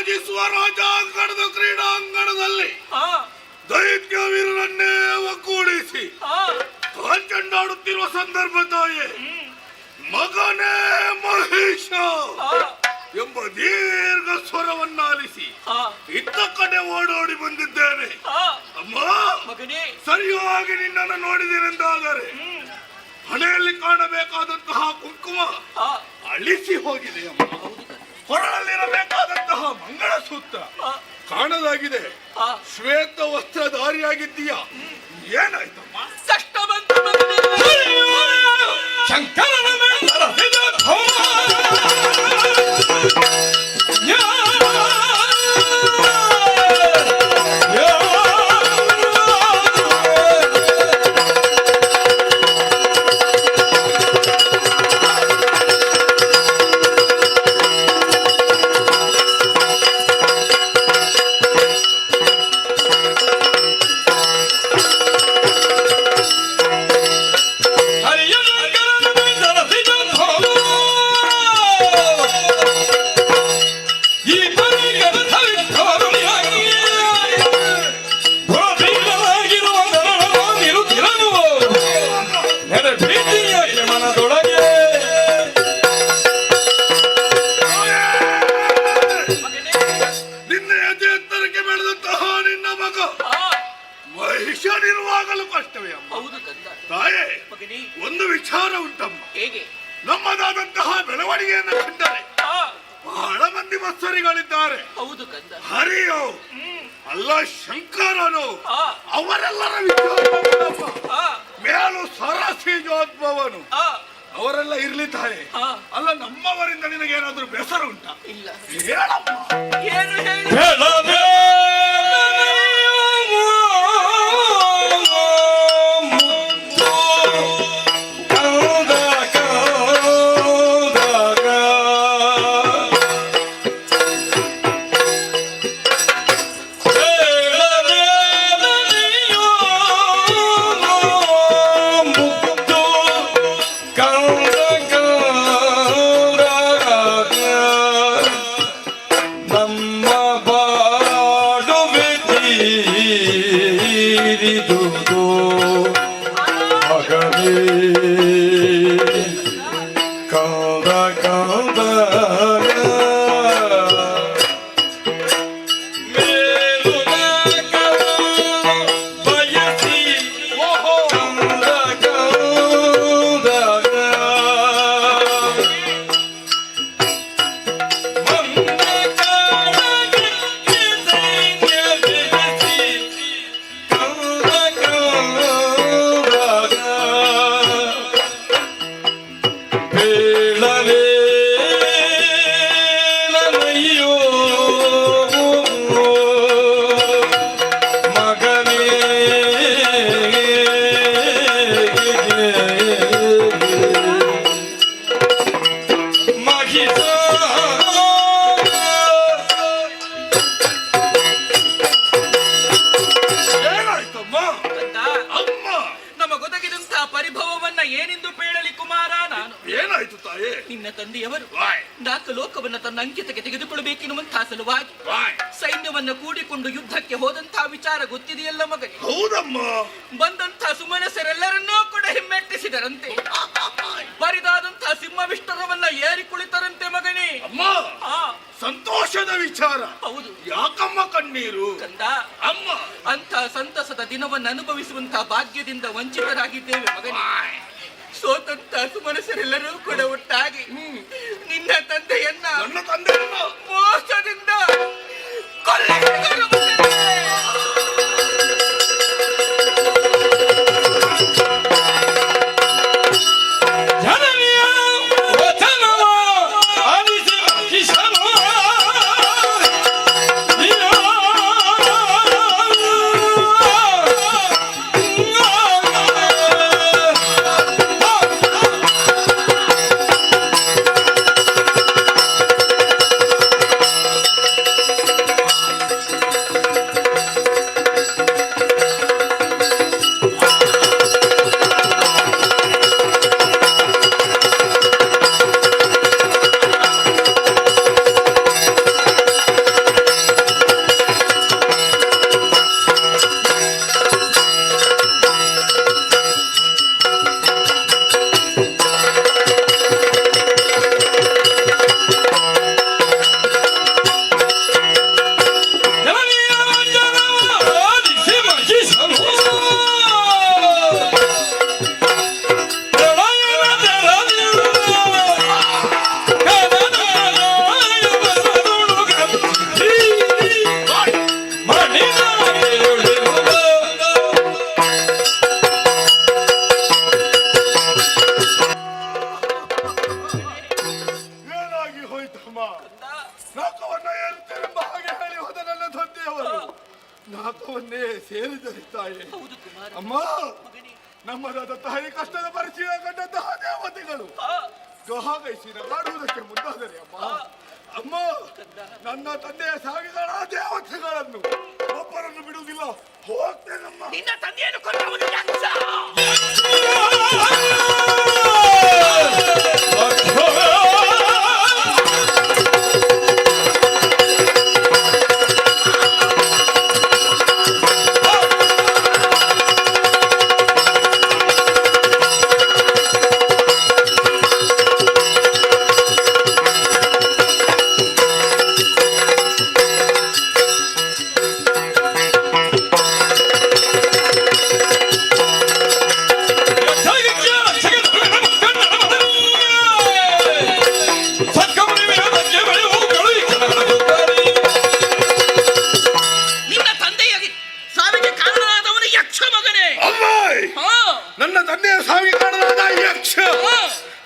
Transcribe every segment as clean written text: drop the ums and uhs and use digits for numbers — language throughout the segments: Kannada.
ರಾಜಿಸುವ ರಾಜಾಂಗಣದ ಕ್ರೀಡಾಂಗಣದಲ್ಲಿ ದೈತ್ಯ ವೀರರನ್ನೇ ಒಗ್ಗೂಡಿಸಿ ಕಾಂಚಂಡಾಡುತ್ತಿರುವ ಸಂದರ್ಭ ತಾಯೇ, ಮಗನೇ ಮಹೇಶ ಎಂಬ ದೀರ್ಘ ಸ್ವರವನ್ನಾಲಿಸಿ ಇತ್ತ ಕಡೆ ಓಡೋಡಿ ಬಂದಿದ್ದೇನೆ. ಅಮ್ಮ, ಸರಿಯಾಗಿ ನಿನ್ನನ್ನು ನೋಡಿದೆನೆಂದಾದರೆ ಹಣೆಯಲ್ಲಿ ಕಾಣಬೇಕಾದಂತಹ ಕುಂಕುಮ ಅಳಿಸಿ ಹೋಗಿದೆ ಅಮ್ಮ. ಹೊರಳಲ್ಲಿರಬೇಕಾದಂತಹ ಮಂಗಳಸೂತ್ರ ಕಾಣದಾಗಿದೆ. ಶ್ವೇತ ವಸ್ತ್ರಧಾರಿಯಾಗಿದ್ದೀಯ, ಏನಾಯ್ತಮ್ಮ? ಕಷ್ಟ ಬಂತು ಶಂಕರನ ಒಂದು ವಿಚಾರ ಉಂಟಮ್ಮ. ನಮ್ಮದಾದಂತಹ ಬೆಳವಣಿಗೆಯನ್ನು ಕಂಡರೆ ಬಹಳ ಮಂದಿ ಮತ್ಸರಿಗಳಿದ್ದಾರೆ. ಹರಿಯೋ ಅಲ್ಲ ಶಂಕರನು, ಅವರೆಲ್ಲರ ವಿಚಾರ ಮೇಲು ಸರಸಿಜೋದ್ಭವನು, ಅವರೆಲ್ಲ ಇರ್ಲಿದ್ದಾರೆ. ಅಲ್ಲ, ನಮ್ಮವರಿಂದ ನಿನಗೇನಾದ್ರೂ ಬೇಸರ ಉಂಟಾ? ಇಲ್ಲ. ಹೇಳಮ್ಮ. ಏನು ಹೇಳಿ? ನಿನ್ನ ತಂದೆಯವರು ನಾಲ್ಕು ಲೋಕವನ್ನ ತನ್ನ ಅಂಕಿತಕ್ಕೆ ತೆಗೆದುಕೊಳ್ಳಬೇಕೆನ್ನುವಂತಹ ಸಲುವಾಗಿ ಸೈನ್ಯವನ್ನ ಕೂಡಿಕೊಂಡು ಯುದ್ಧಕ್ಕೆ ಹೋದಂತಹ ವಿಚಾರ ಗೊತ್ತಿದೆಯಲ್ಲ ಮಗನೇ? ಹೌದಮ್ಮ. ಬಂದಂತಹ ಸುಮನಸರೆಲ್ಲರನ್ನೂ ಕೂಡ ಹಿಮ್ಮೆಟ್ಟಿಸಿದರಂತೆ. ಬರಿದಾದಂತಹ ಸಿಂಹವಿಷ್ಟರವನ್ನ ಏರಿ ಕುಳಿತರಂತೆ ಮಗನೇ. ಅಮ್ಮ, ಸಂತೋಷದ ವಿಚಾರ. ಹೌದು. ಯಾಕಮ್ಮ ಕಣ್ಣೀರು? ಕಂದ, ಅಮ್ಮ, ಅಂತ ಸಂತಸದ ದಿನವನ್ನು ಅನುಭವಿಸುವಂತಹ ಭಾಗ್ಯದಿಂದ ವಂಚಿತರಾಗಿದ್ದೇವೆ ಮಗನೇ. ಸೋತಂತ ಸುಮನಸರೆಲ್ಲರೂ ಕೂಡ ಒಟ್ಟಾಗಿ ನಿನ್ನ ತಂದೆಯನ್ನ ನನ್ನ ತಂದೆಯನ್ನ ಮೋಸದಿಂದ ಕೊಲ್ಲಿಸಿದರು. ನಾಕವನ್ನೇ ಸೇರಿದರೆ ತಾಯಿ. ಹೌದು ಕುಮಾರ. ಅಮ್ಮ, ಮಗನೇ, ನಮ್ಮದಾದ ತಾಯಿ ಕಷ್ಟದ ಪರಿಚಯ ಕಂಡಂತಹ ದೇವತೆಗಳು ಗಹಾಗೈಸಿ ನಗಾಡುವುದಕ್ಕೆ ಮುಂದಾದರೆ ಅಮ್ಮ. ಅಮ್ಮ, ನನ್ನ ತಂದೆಯ ಸಾವಿಗಳ ದೇವತೆಗಳನ್ನು ಒಬ್ಬರನ್ನು ಬಿಡುವುದಿಲ್ಲ. ಹೋಗ್ತೇನಮ್ಮ. ನಿನ್ನ ತಂದೆಯನ್ನು ಕೊಂದವನು ಯಕ್ಷ.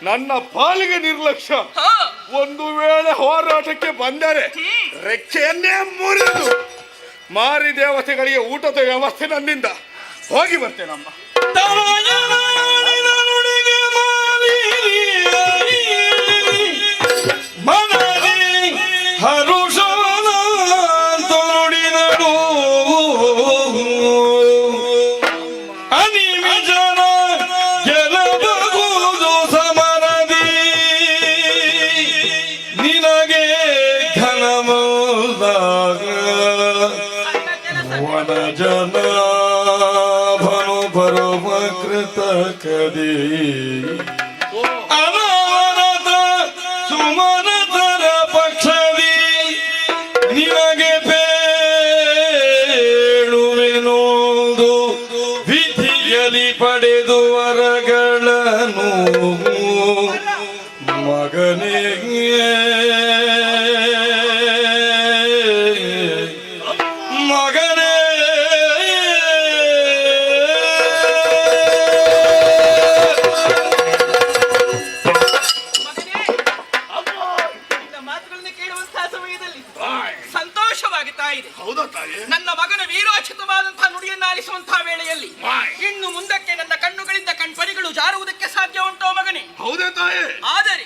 ನನ್ನ ಪಾಲಿಗೆ ನಿರ್ಲಕ್ಷ್ಯ. ಒಂದು ವೇಳೆ ಹೋರಾಟಕ್ಕೆ ಬಂದರೆ ರೆಕ್ಕೆಯನ್ನೇ ಮುರಿದು ಮಾರಿ ದೇವತೆಗಳಿಗೆ ಊಟದ ವ್ಯವಸ್ಥೆ ನನ್ನಿಂದ. ಹೋಗಿ ಬರ್ತೇನಮ್ಮ. ಅನಾನತ ಸುಮನತರ ಪಕ್ಷದಿ ನಿನಗೆ ಬೇಳುವೆನೋದು ವಿಧಿಯಲ್ಲಿ ಪಡೆದು ವರಗಳನ್ನು ಮಗನೇ ಮಗನೇ. ನನ್ನ ಮಗನ ವೀರೋಚಿತವಾದಂತಹ ನುಡಿಯನ್ನು ಆಲಿಸುವಂತಹ ವೇಳೆಯಲ್ಲಿ ಇನ್ನು ಮುಂದಕ್ಕೆ ನನ್ನ ಕಣ್ಣುಗಳಿಂದ ಕಣ್ಪರಿಗಳು ಜಾರುವುದಕ್ಕೆ ಸಾಧ್ಯ ಉಂಟೋ ಮಗನೇ? ಹೌದೇ ತಾಯಿ. ಆದರೆ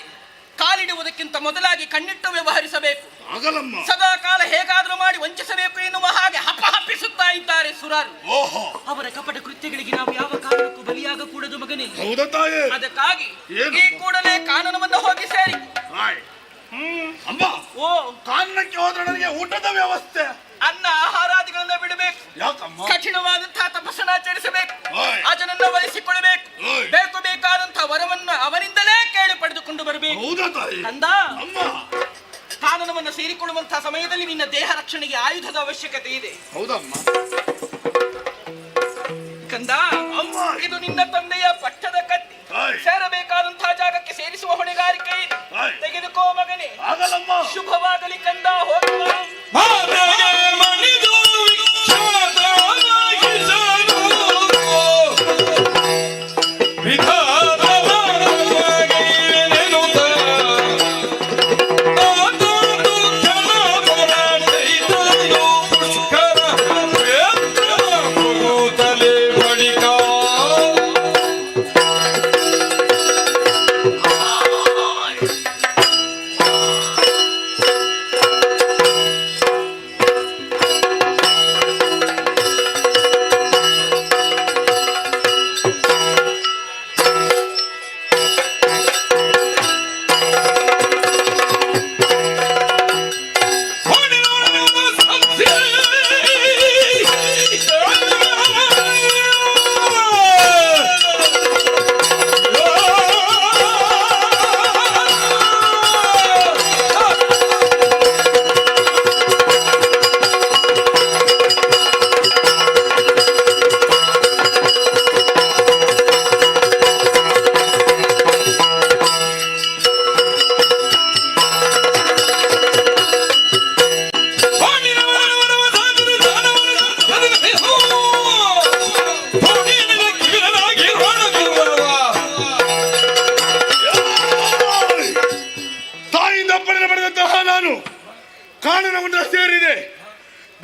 ಕಾಲಿಡುವುದಕ್ಕಿಂತ ಮೊದಲಾಗಿ ಕಣ್ಣಿಟ್ಟು ವ್ಯವಹರಿಸಬೇಕು. ಆಗಲಮ್ಮ. ಸದಾ ಕಾಲ ಹೇಗಾದರೂ ಮಾಡಿ ವಂಚಿಸಬೇಕು ಎನ್ನುವ ಹಾಗೆ ಹಪ್ಪಹಪ್ಪಿಸುತ್ತಾ ಇದ್ದಾರೆ ಸುರರು. ಅವರ ಕಪಟ ಕೃತ್ಯಗಳಿಗೆ ನಾವು ಯಾವ ಕಾರಣಕ್ಕೂ ಬಲಿಯಾಗಕೂಡದು ಮಗನೇ. ಹೌದಾ ತಾಯಿ. ಅದಕ್ಕಾಗಿ ಈ ಕೂಡಲೇ ಕಾನೂನವನ್ನು ಹೋಗಿ ಸೇರಿ. ಅಮ್ಮ, ಕಾರಣಕ್ಕೆ ಹೋದ್ರೆ ನನಗೆ ಊಟದ ವ್ಯವಸ್ಥೆ, ಅನ್ನ ಆಹಾರಾದಿಗಳನ್ನ ಬಿಡಬೇಕು. ಯಾಕಮ್ಮ? ಕಠಿಣವಾದಂತಹ ತಪಸ್ಸನ್ನಾಚರಿಸಬೇಕು. ಅಜನನ್ನ ವಹಿಸಿಕೊಳ್ಳಬೇಕು. ಬೇಕು ಬೇಕಾದಂತಹ ವರವನ್ನು ಅವನಿಂದಲೇ ಕೇಳಿ ಪಡೆದುಕೊಂಡು ಬರಬೇಕು. ಹೌದಾ ತಾಯಿ. ಕಂದ, ಅಮ್ಮ, ಕಾನೂನವನ್ನು ಸೇರಿಕೊಳ್ಳುವಂತಹ ಸಮಯದಲ್ಲಿ ನಿನ್ನ ದೇಹ ರಕ್ಷಣೆಗೆ ಆಯುಧದ ಅವಶ್ಯಕತೆ ಇದೆ. ಹೌದಮ್ಮ. ಕಂದ, ಅಮ್ಮ, ಇದು ನಿನ್ನ ತಂದೆಯ ಪಟ್ಟದ ಕತ್ತಿ. ಸೇರಬೇಕಾದಂತಹ ಜಾಗಕ್ಕೆ ಸೇರಿಸುವ ಹೊಣೆಗಾರಿಕೆ ಇದೆ. ತೆಗೆದುಕೋ ಮಗನೇ. ಆಗಲಮ್ಮ. ಶುಭವಾಗಲಿ ಕಂದ. ಹೋಗುವ.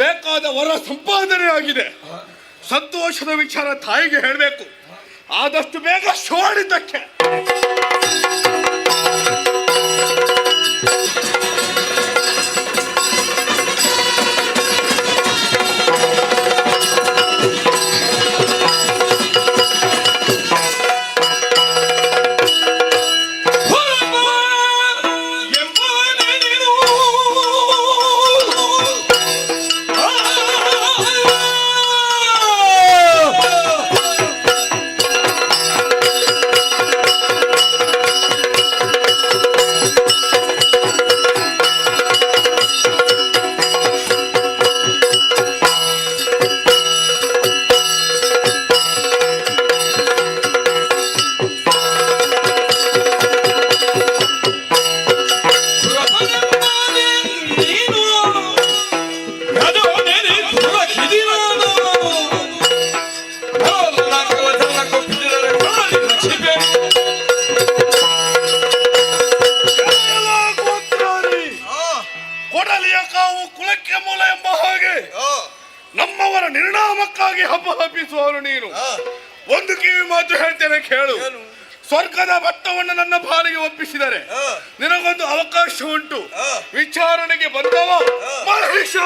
ಬೇಕಾದ ವರ ಸಂಪಾದನೆ ಆಗಿದೆ. ಸಂತೋಷದ ವಿಚಾರ ತಾಯಿಗೆ ಹೇಳಬೇಕು. ಆದಷ್ಟು ಬೇಗ ಶೋಡಿದ್ದಕ್ಕೆ. ಕುಲಕ್ಕೆ ಮೂಲ ಎಂಬ ಹಾಗೆ ನಮ್ಮವರ ನಿರ್ಣಾಮಕ್ಕಾಗಿ ಹಬ್ಬ ಹಬ್ಬಿಸುವವರು ನೀನು. ಒಂದು ಕಿವಿ ಮಾತು ಹೇಳ್ತೇನೆ ಕೇಳು. ಸ್ವರ್ಗದ ಭತ್ತವನ್ನು ನನ್ನ ಪಾಲಿಗೆ ಒಪ್ಪಿಸಿದರೆ ನಿನಗೊಂದು ಅವಕಾಶ ಉಂಟು. ವಿಚಾರಣೆಗೆ ಬಂದವ ಮಹೇಶ.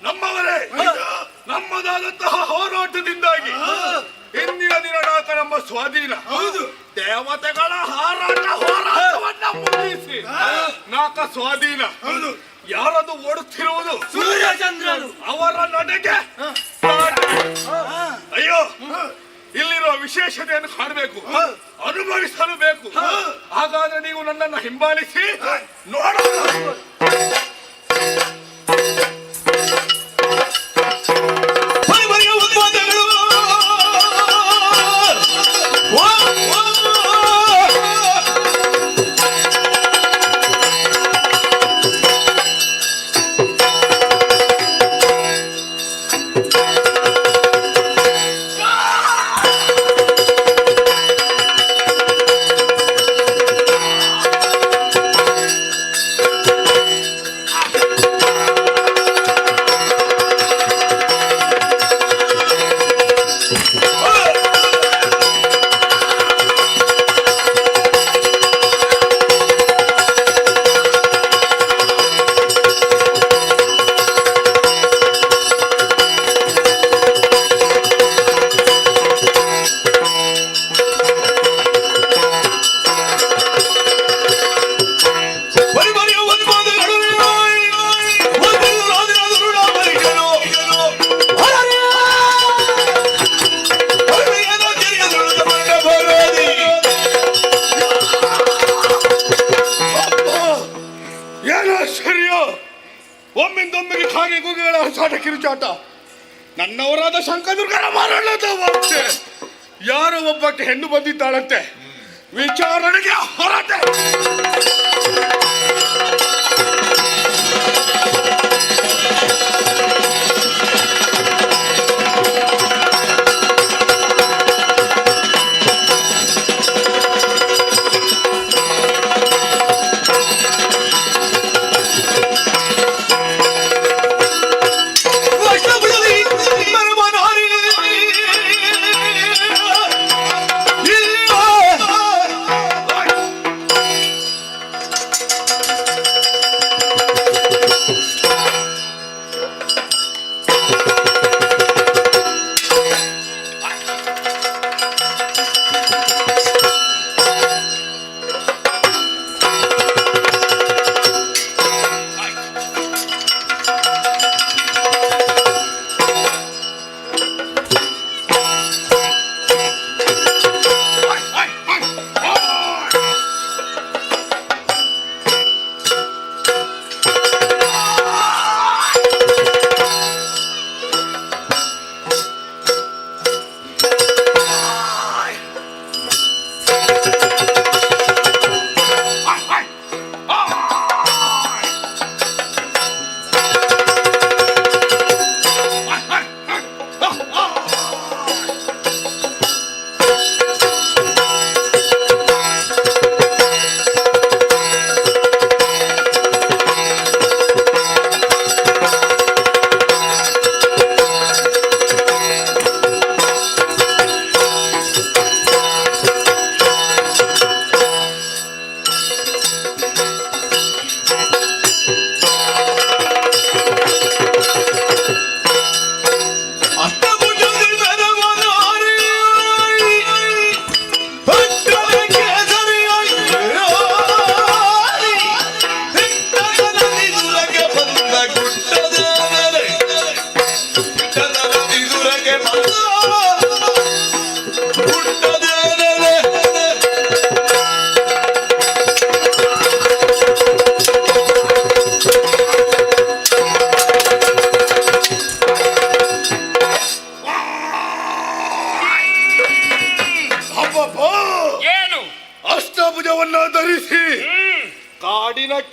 ನಮ್ಮವರೇ, ನಮ್ಮದಾದಂತಹ ಹೋರಾಟದಿಂದಾಗಿ ಇಂದಿನ ದಿನ ನಮ್ಮ ಸ್ವಾಧೀನ. ದೇವತೆಗಳ ಹೋರಾಟವನ್ನ ಮುಗಿಸಿ ನಾಕ ಸ್ವಾಧೀನ. ಯಾರದು ಓಡುತ್ತಿರುವುದು? ಸೂರ್ಯಚಂದ್ರರು. ಅವರ ನಡೆಗೆ ಅಯ್ಯೋ, ಇಲ್ಲಿರುವ ವಿಶೇಷತೆಯನ್ನು ಕಾಣಬೇಕು, ಅನುಭವಿಸಲು ಬೇಕು. ಹಾಗಾದ್ರೆ ನೀವು ನನ್ನನ್ನು ಹಿಂಬಾಲಿಸಿ ನೋಡೋಣ. ಒಮ್ಮಿಂದೊಮ್ಮೆಗೆ ಕಾಗೆ ಕೂಗೆಗಳ ಹಸಾಟ ಕಿರುಚಾಟ. ನನ್ನವರಾದ ಶಂಕದುರ್ಗನ ಮರಣದ ವಾರ್ತೆ. ಯಾರೋ ಒಬ್ಬಕ್ಕೆ ಹೆಣ್ಣು ಬಂದಿದ್ದಾಳಂತೆ. ವಿಚಾರಣೆಗೆ ಹೊರಟೆ.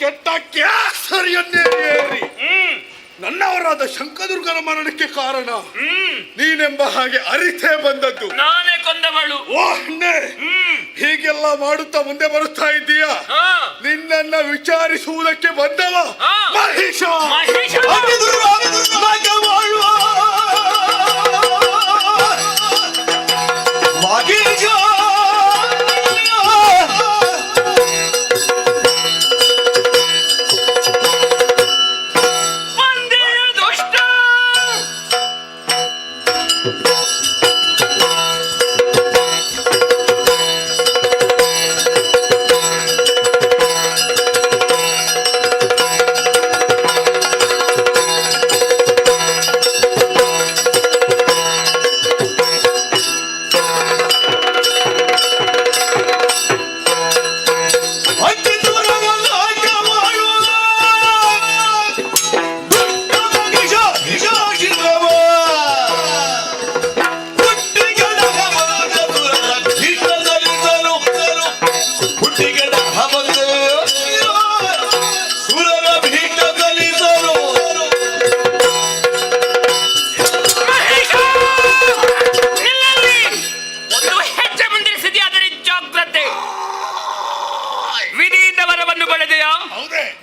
ಕೆಟ್ಟ ಕ್ಯಾಸರಿಯನ್ನೇ ಏರಿ ನನ್ನವರಾದ ಶಂಕದುರ್ಗನ ಮರಣಕ್ಕೆ ಕಾರಣ ನೀನೆಂಬ ಹಾಗೆ ಅರಿತೇ ಬಂದದ್ದು. ನಾನೇ ಕೊಂದವಳು. ಓ ಅಣ್ಣೆ, ಹೀಗೆಲ್ಲ ಮಾಡುತ್ತಾ ಮುಂದೆ ಬರುತ್ತಾ ಇದ್ದೀಯಾ? ನಿನ್ನನ್ನ ವಿಚಾರಿಸುವುದಕ್ಕೆ ಬಂದವ ಮಹಿಷ.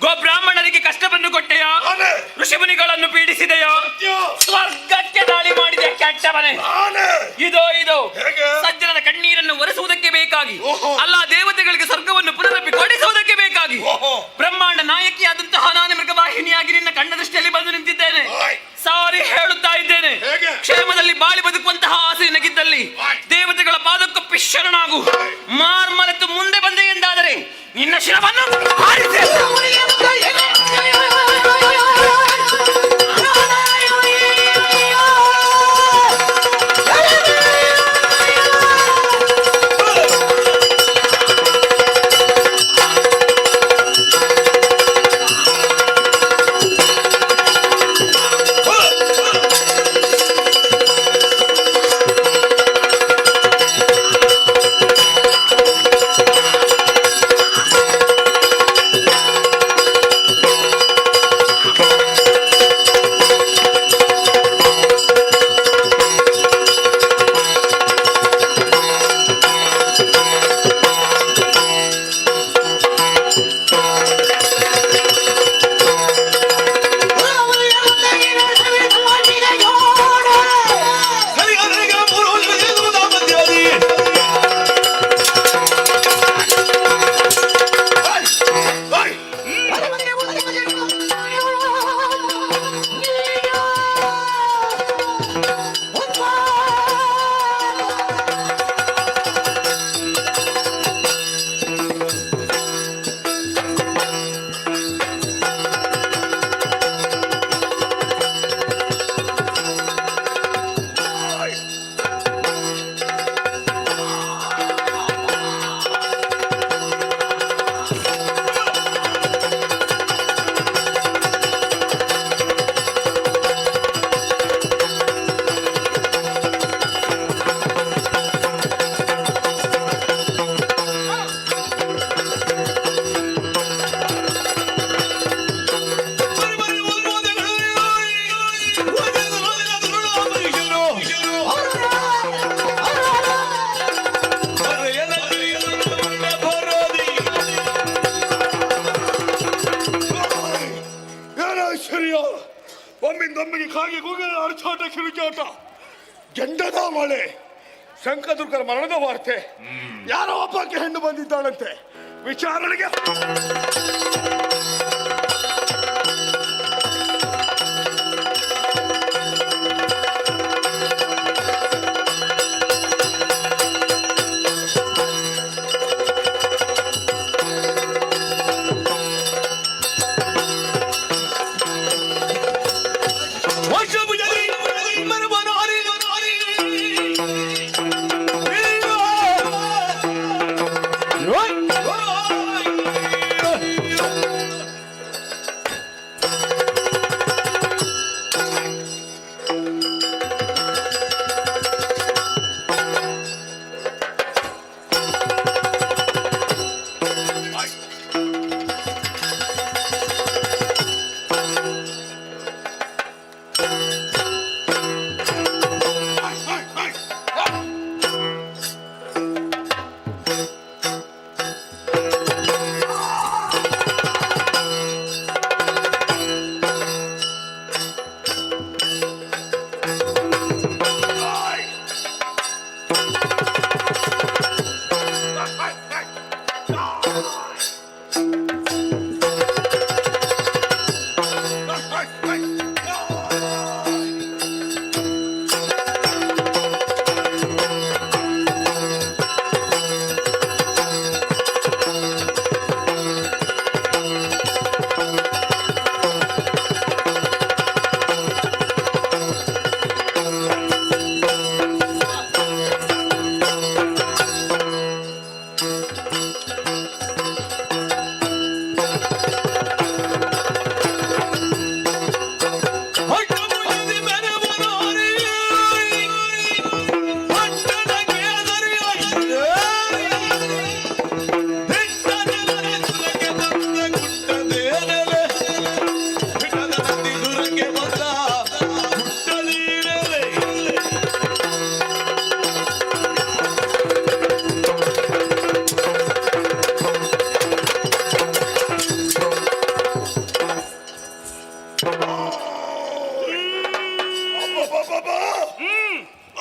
ಗೋಬ್ರಾಹ್ಮಣರಿಗೆ ಕಷ್ಟವನ್ನು ಕೊಟ್ಟೆಯಾ? ಋಷಿಮುನಿಗಳನ್ನು ಪೀಡಿಸಿದೆಯಾ? ಸ್ವರ್ಗಕ್ಕೆ ದಾಳಿ ಮಾಡಿದೆ ಕೆಟ್ಟವನೇ. ಇದೋ ಸಜ್ಜನನ ಕಣ್ಣೀರನ್ನು ಒರೆಸುವುದಕ್ಕೆ ಬೇಕಾಗಿ, ಅಲ್ಲ ದೇವತೆಗಳಿಗೆ ಸ್ವರ್ಗವನ್ನು ಪುನರಪಿ ಕೊಡಿಸುವುದಕ್ಕೆ ಬೇಕಾಗಿ ಬ್ರಹ್ಮಾಂಡ ನಾಯಕಿಯಾದಂತಹ ನಾನು ಮೃಗವಾಹಿನಿಯಾಗಿ ನಿನ್ನ ಕಣ್ಣ ದೃಷ್ಟಿಯಲ್ಲಿ ಬಂದು ನಿಂತಿದ್ದೇನೆ. ಸಾರಿ ಹೇಳುತ್ತಾ ಇದ್ದೇನೆ, ಕ್ಷೇಮದಲ್ಲಿ ಬಾಳಿ ಬದುಕುವಂತಹ ಆಸೆ ನಿನಗಿದ್ದಲ್ಲಿ ದೇವತೆಗಳ ಪಾದಕ್ಕೊಪ್ಪಿ ಶರಣಾಗು. ಮಾರ್ಮರೆತು ಮುಂದೆ ಬಂದೆ ಎಂದಾದರೆ ನಿನ್ನ ಶಿರವನ್ನು ಹಾರಿಸಿ ಒಮ್ಮಿಂದೊಮ್ಮಿಗೆ ಕಾಗೆ ಕೂಗಲ ಅರ್ಚಾಟ ಕಿರುಚಾಟ, ಗಂಡದ ಮಳೆ, ಶಂಕದುರ್ಗರ ಮರಣದ ವಾರ್ತೆ. ಯಾರೋ ಒಬ್ಬಕ್ಕೆ ಹೆಣ್ಣು ಬಂದಿದ್ದಾಳಂತೆ. ವಿಚಾರಣೆಗೆ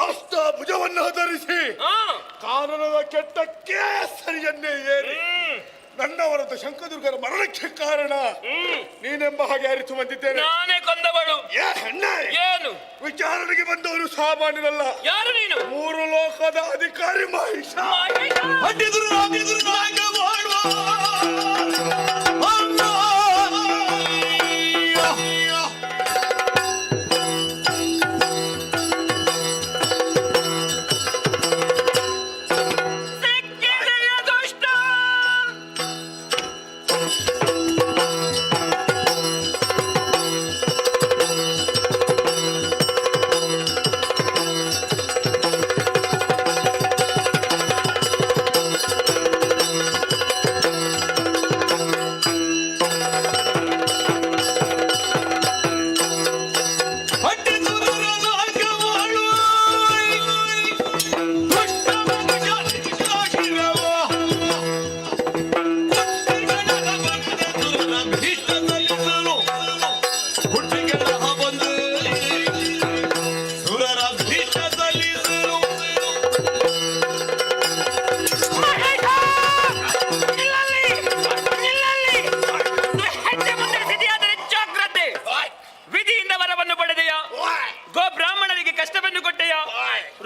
ಅಷ್ಟ ಭುಜವನ್ನು ಧರಿಸಿ ಕಾನೂನದ ಕೆಟ್ಟ ಕೇಸರಿಯನ್ನೇ ಏರಿ ನನ್ನವರದ್ದು ಶಂಕದುರ್ಗರ ಮರಣಕ್ಕೆ ಕಾರಣ ನೀನೆಂಬ ಹಾಗೆ ಅರಿತು ಬಂದಿದ್ದೇನೆ. ನಾನೇ ಕೊಂದವಳು. ಏನು ವಿಚಾರಣೆಗೆ ಬಂದವರು ಸಾಮಾನ್ಯರಲ್ಲ. ಯಾರು ನೀನು? 3 ಲೋಕದ ಅಧಿಕಾರಿ ಮಹಿಷ.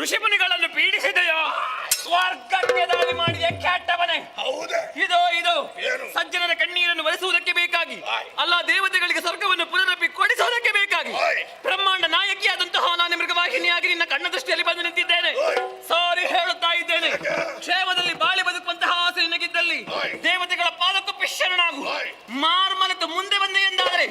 ಋಷಿಮುನಿಗಳನ್ನು ಪೀಡಿಸಿದೆಯೋ? ಸ್ವರ್ಗಕ್ಕೆ ದಾಳಿ ಮಾಡಿದೆ ಕೆಟ್ಟವನೇ. ಇದು ಇದು ಸಜ್ಜನರ ಕಣ್ಣೀರನ್ನು ಒರೆಸುವುದಕ್ಕೆ ಬೇಕಾಗಿ ಅಲ್ಲ, ದೇವತೆಗಳಿಗೆ ಸ್ವರ್ಗವನ್ನು ಪುನರಪಿ ಕೊಡಿಸುವುದಕ್ಕೆ ಬೇಕಾಗಿ ಬ್ರಹ್ಮಾಂಡ ನಾಯಕಿಯಾದಂತಹ ನಾನು ಮೃಗವಾಹಿನಿಯಾಗಿ ನಿನ್ನ ಕಣ್ಣ ದೃಷ್ಟಿಯಲ್ಲಿ ಬಂದು ನಿಂತಿದ್ದೇನೆ. ಸಾರಿ ಹೇಳುತ್ತಾ ಇದ್ದೇನೆ, ಕ್ಷೇಮದಲ್ಲಿ ಬಾಳಿ ಬದುಕುವಂತಹ ಆಸೆ ನಿನಗಿದ್ದಲ್ಲಿ ದೇವತೆಗಳ ಪಾದಕ್ಕೊಪ್ಪಿ ಶರಣಾಗು. ಮಾರ್ಮಲತ್ತು ಮುಂದೆ ಬಂದೆ ಎಂದಾದರೆ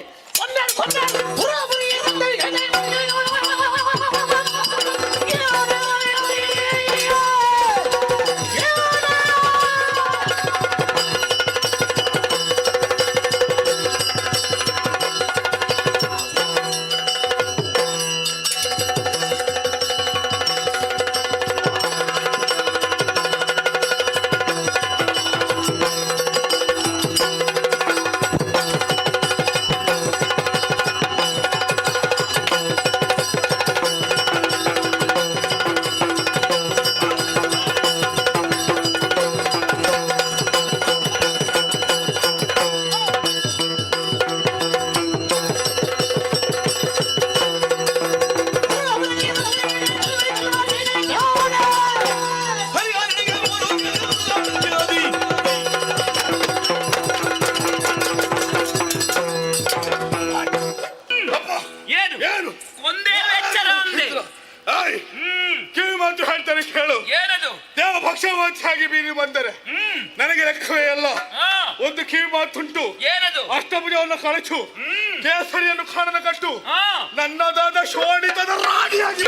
ಪಕ್ಷವಾದಿಯಾಗಿ ಬೀರಿ ಬಂದರೆ ನನಗೆ ಲೆಕ್ಕವೇ ಅಲ್ಲ. ಒಂದು ಕಿವಿ ಮಾತುಂಟು, ಅಷ್ಟಭುಜವನ್ನು ಕಳಚು, ಕೇಸರಿಯನ್ನು ಕಾಣನ ಕಟ್ಟು, ನನ್ನದಾದ ಶೋಣಿತದ ರಾಣಿಯಾಗಿ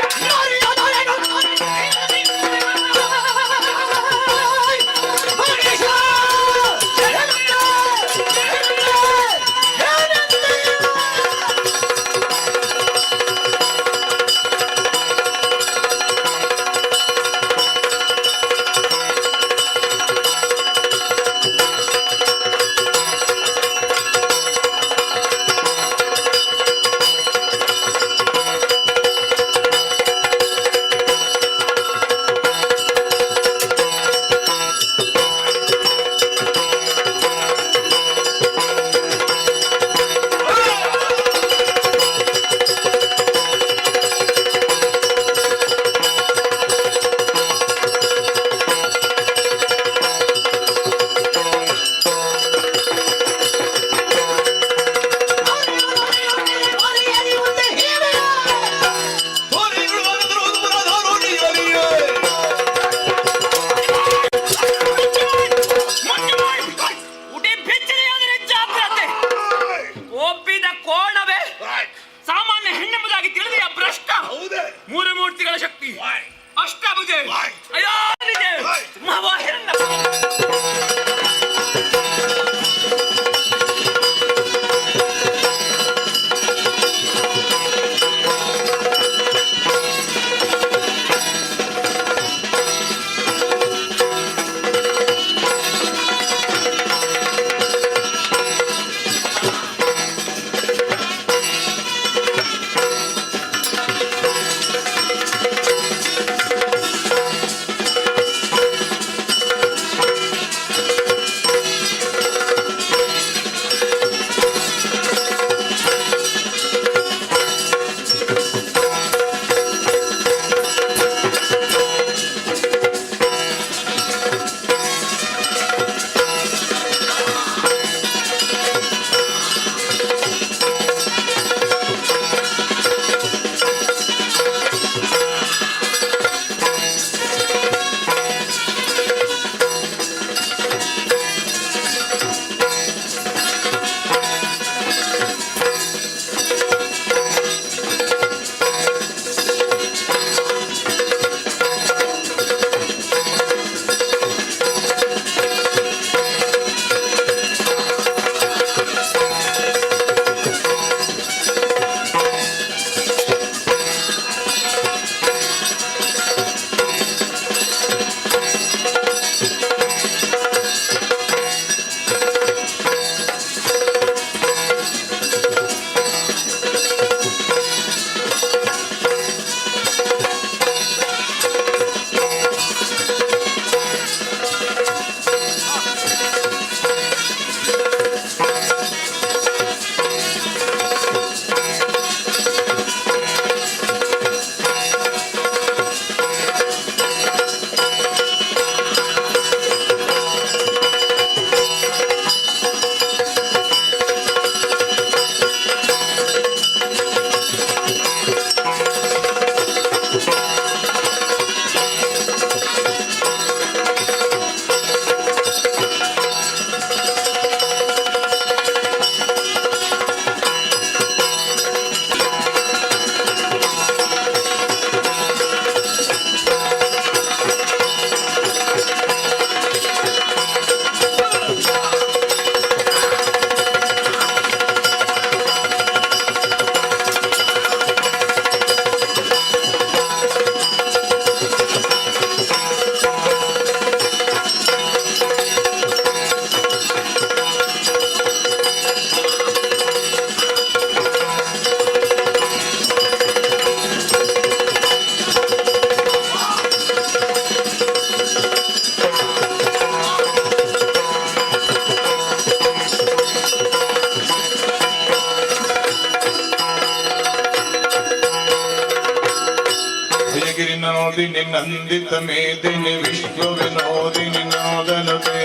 ಗಿರಿನಾದಿನಿ ನಂದಿತ ಮೇದಿನಿ ವಿಶ್ವ ವಿನೋದಿನಿ ನಾದನತೆ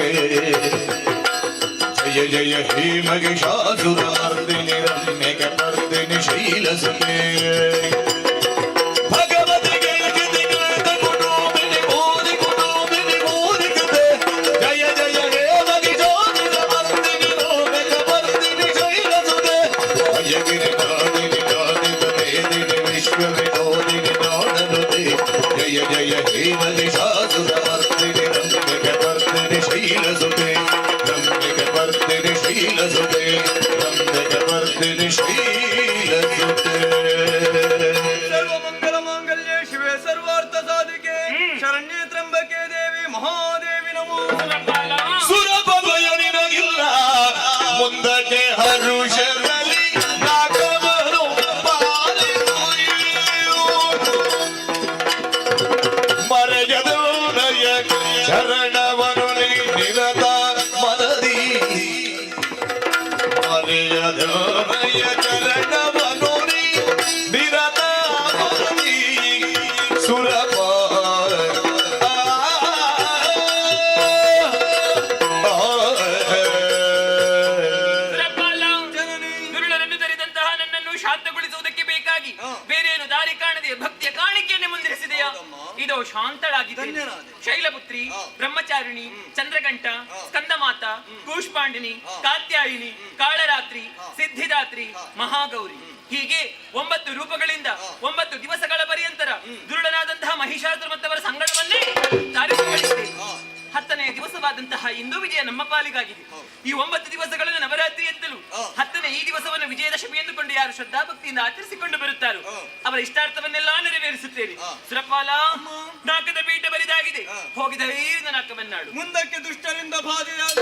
ಜಯ ಜಯ ಹೇ ಮಹಿಷಾಸುರಮರ್ದಿನಿ ರಮ್ಯಕ ಪರ್ದಿನಿ ಶೈಲಸುತೆ जय जय हे महिषासुरमर्दिनि रम्यकपर्दिनि शैलसुते रम्यकपर्दिनि शैलसुते रम्यकपर्दिनि शैलसुते सर्वमङ्गलमाङ्गल्ये शिवे सर्वार्थसाधिके शरण्ये त्र्यम्बके देवी महादेवी नमो ಸುರಭಯನಿನಗಿಲ್ಲ ಮುಂದಕ್ಕೆ ಹರುಷದಲ್ಲಿ ನಾಗವರು ಮರೆಯದೋನಯ ಶರಣವನು ನಿರತ ಮನದಿ ಮರೆಯದೋನಯ ಶರಣವನು ನಿರತ ಮನದಿ ಸುರಪ ಗುರುಳರನ್ನು ತರಿದಂತಹ ನನ್ನನ್ನು ಶಾಂತಗೊಳಿಸುವುದಕ್ಕೆ ಬೇಕಾಗಿ ಬೇರೇನು ದಾರಿ ಕಾಣದೆ ಭಕ್ತಿಯ ಕಾಣಿಕೆಯನ್ನೇ ಮುಂದಿರಿಸಿದೆಯಾ? ಇದು ಶಾಂತಳಾಗಿದ್ದೇನೆ. ಧನ್ಯರಾದೆ. ಶೈಲಪುತ್ರಿ, ಬ್ರಹ್ಮಚಾರಿಣಿ, ಚಂದ್ರಕಂಠ, ಸ್ಕಂದಮಾತ, ಕೂಷ್ಪಾಂಡಿನಿ, ಕಾತ್ಯಾಯಿನಿ, ಕಾಳರಾತ್ರಿ, ಸಿದ್ಧಿದಾತ್ರಿ, ಮಹಾಗೌರಿ ಹೀಗೆ 9 ರೂಪಗಳಿಂದ 9 ದಿವಸಗಳ ಪರ್ಯಂತರ ದುರುಳನಾದಂತಹ ಮಹಿಷಾಸುರ ಮತ್ತವರ ಸಂಗಡವನ್ನೇ ತಾರಿಸಿಕೊಳ್ಳಿಸಿದೆ. 10ನೇ ದಿವಸವಾದಂತಹ ಇಂದು ವಿಜಯ ನಮ್ಮ ಪಾಲಿಗಾಗಿದೆ. ಈ 9 ದಿವಸಗಳನ್ನು ನವರಾತ್ರಿ ಎಂತಲೂ 10ನೇ ಈ ದಿವಸವನ್ನು ವಿಜಯದಶಮಿ ಎಂದುಕೊಂಡು ಯಾರು ಶ್ರದ್ಧಾಭಕ್ತಿಯಿಂದ ಆಚರಿಸಿಕೊಂಡು ಬರುತ್ತಾರೋ ಅವರ ಇಷ್ಟಾರ್ಥವನ್ನೆಲ್ಲಾ ನೆರವೇರಿಸುತ್ತೇನೆ. ಸುರಪಾಲ, ನಾಕದ ಪೀಠ ಬರಿದಾಗಿದೆ, ಹೋಗಿದ ಧೈರ್ಯ ನಾಕವನ್ನಾಡು. ಮುಂದಕ್ಕೆ ದುಷ್ಟರಿಂದ ಬಾಧೆಯಾದ